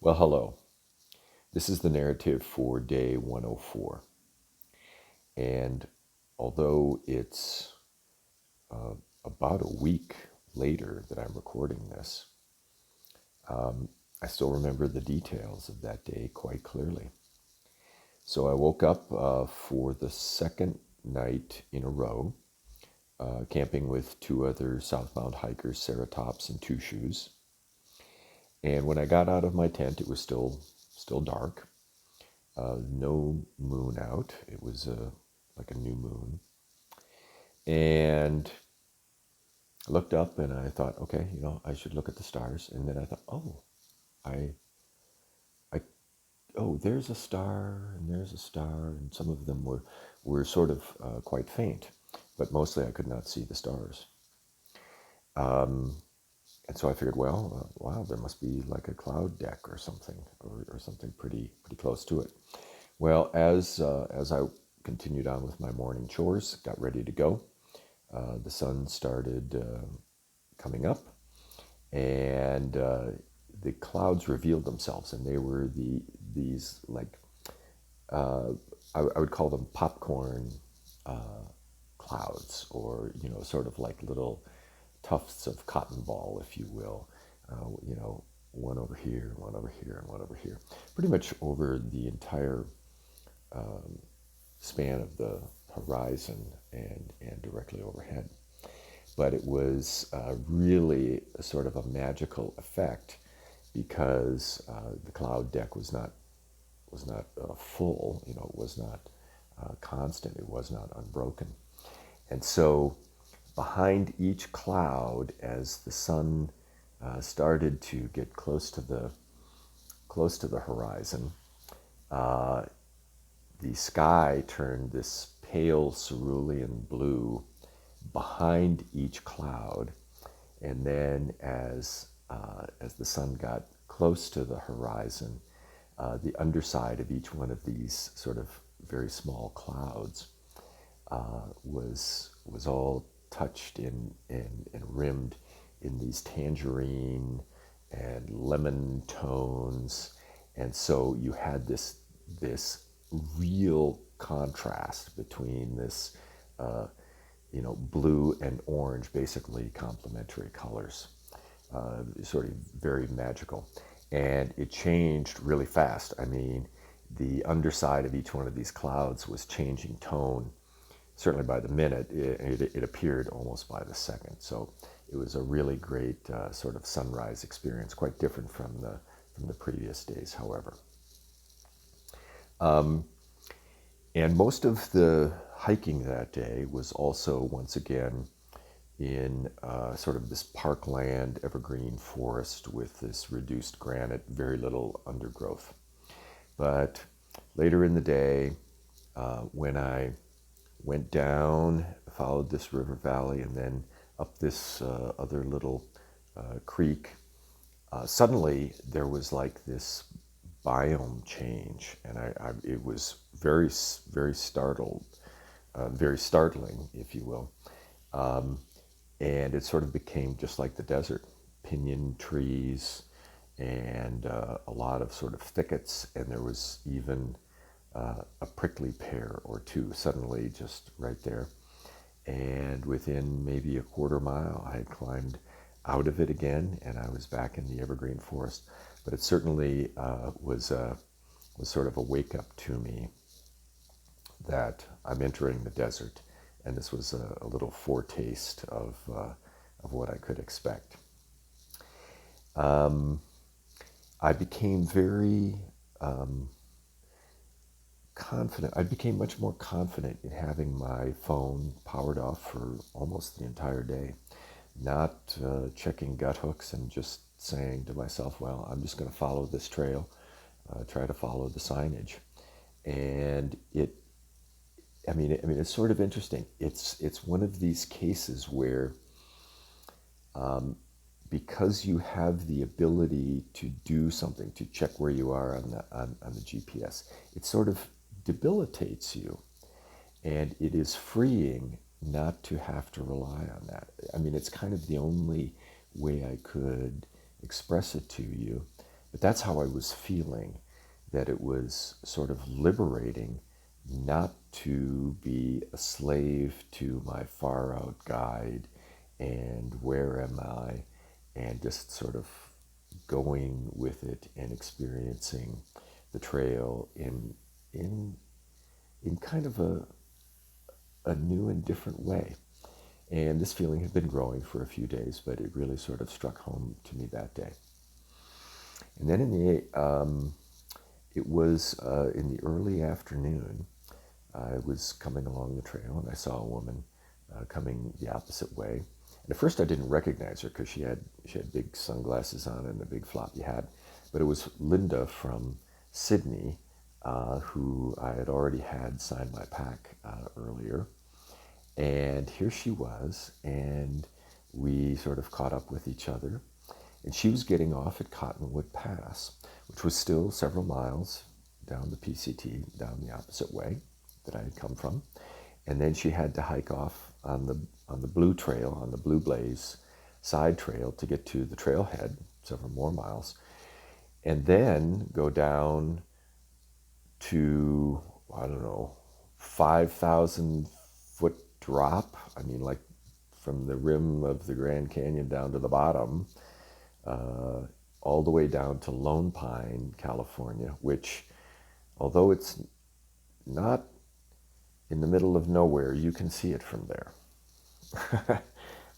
Well, hello. This is the narrative for day 104. And although it's uh, about a week later that I'm recording this, I still remember the details of that day quite clearly. So I woke up for the second night in a row, camping with two other southbound hikers, Sarah Tops and Two Shoes. And when I got out of my tent, it was still dark. No moon out. It was like a new moon. And I looked up and I thought, okay, I should look at the stars. And then I thought, I, I, there's a star and there's a star, and some of them were sort of quite faint, but mostly I could not see the stars. And so I figured, well, wow, there must be like a cloud deck or something, or something pretty close to it. Well, as I continued on with my morning chores, got ready to go, the sun started coming up, and the clouds revealed themselves, and they were these like I would call them popcorn clouds, or sort of like little tufts of cotton ball, if you will. One over here, one over here, and one over here, pretty much over the entire span of the horizon and directly overhead. But it was really a sort of a magical effect because the cloud deck was not full. It was not constant. It was not unbroken. And so behind each cloud, as the sun started to get close to the horizon, the sky turned this pale cerulean blue behind each cloud, and then as the sun got close to the horizon, the underside of each one of these sort of very small clouds was all touched and rimmed in these tangerine and lemon tones, and so you had this real contrast between this blue and orange, basically complementary colors, sort of very magical. And it changed really fast. I mean, the underside of each one of these clouds was changing tone, certainly by the minute. It appeared almost by the second. So it was a really great sort of sunrise experience, quite different from the previous days, however. And most of the hiking that day was also, once again, in sort of this parkland evergreen forest with this reduced granite, very little undergrowth. But later in the day, when I went down, followed this river valley, and then up this other little creek, suddenly there was like this biome change, and it was very startled, very startling, if you will. And it sort of became just like the desert, pinyon trees and a lot of sort of thickets, and there was even a prickly pear or two suddenly just right there. And within maybe a quarter mile, I had climbed out of it again, and I was back in the evergreen forest. But it certainly was sort of a wake up to me that I'm entering the desert, and this was a little foretaste of what I could expect. I became very confident. I became much more confident in having my phone powered off for almost the entire day, not checking gut hooks and just saying to myself, well, I'm just going to follow this trail, try to follow the signage. And it's sort of interesting. It's one of these cases where, because you have the ability to do something, to check where you are on the GPS, it sort of debilitates you, and it is freeing not to have to rely on that. I mean, it's kind of the only way I could express it to you, But that's how I was feeling, that it was sort of liberating not to be a slave to my far out guide and where am I, and just sort of going with it and experiencing the trail in in kind of a new and different way. And this feeling had been growing for a few days, but it really sort of struck home to me that day. And then it was in the early afternoon. I was coming along the trail and I saw a woman coming the opposite way. And at first I didn't recognize her because she had big sunglasses on and a big floppy hat. But it was Linda from Sydney, who I had already had sign my pack earlier. And here she was, and we sort of caught up with each other. And she was getting off at Cottonwood Pass, which was still several miles down the PCT, down the opposite way that I had come from. And then she had to hike off on the Blue Trail, on the Blue Blaze side trail to get to the trailhead, several more miles, and then go down to, I don't know, 5,000 foot drop. I mean, like from the rim of the Grand Canyon down to the bottom, all the way down to Lone Pine, California, which, although it's not in the middle of nowhere, you can see it from there.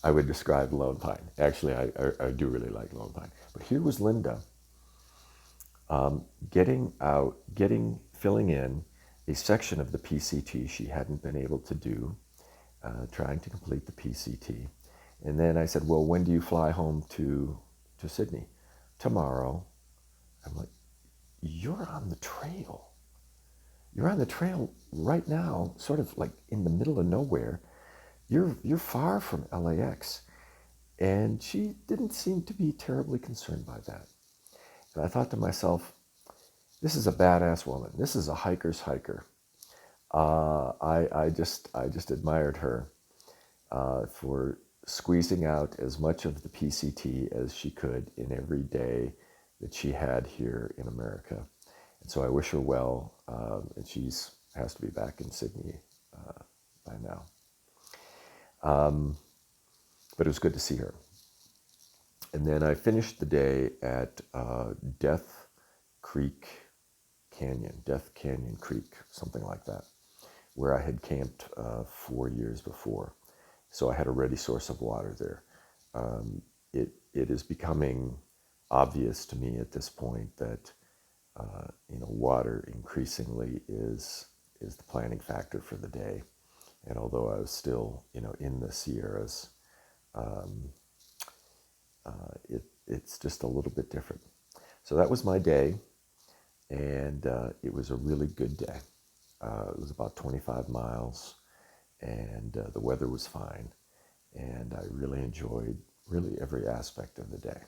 I would describe Lone Pine. Actually, I do really like Lone Pine. But here was Linda filling in a section of the PCT she hadn't been able to do, trying to complete the PCT. And then I said, well, when do you fly home to Sydney? Tomorrow. I'm like, you're on the trail. You're on the trail right now, sort of like in the middle of nowhere. You're far from LAX. And she didn't seem to be terribly concerned by that. And I thought to myself, this is a badass woman. This is a hiker's hiker. I just admired her for squeezing out as much of the PCT as she could in every day that she had here in America. And so I wish her well, and has to be back in Sydney by now. But it was good to see her. And then I finished the day at Death Canyon Creek, something like that, where I had camped 4 years before. So I had a ready source of water there. It is becoming obvious to me at this point that water increasingly is the planning factor for the day. And although I was still in the Sierras, it's just a little bit different. So that was my day, and it was a really good day. It was about 25 miles, and the weather was fine, and I really enjoyed really every aspect of the day.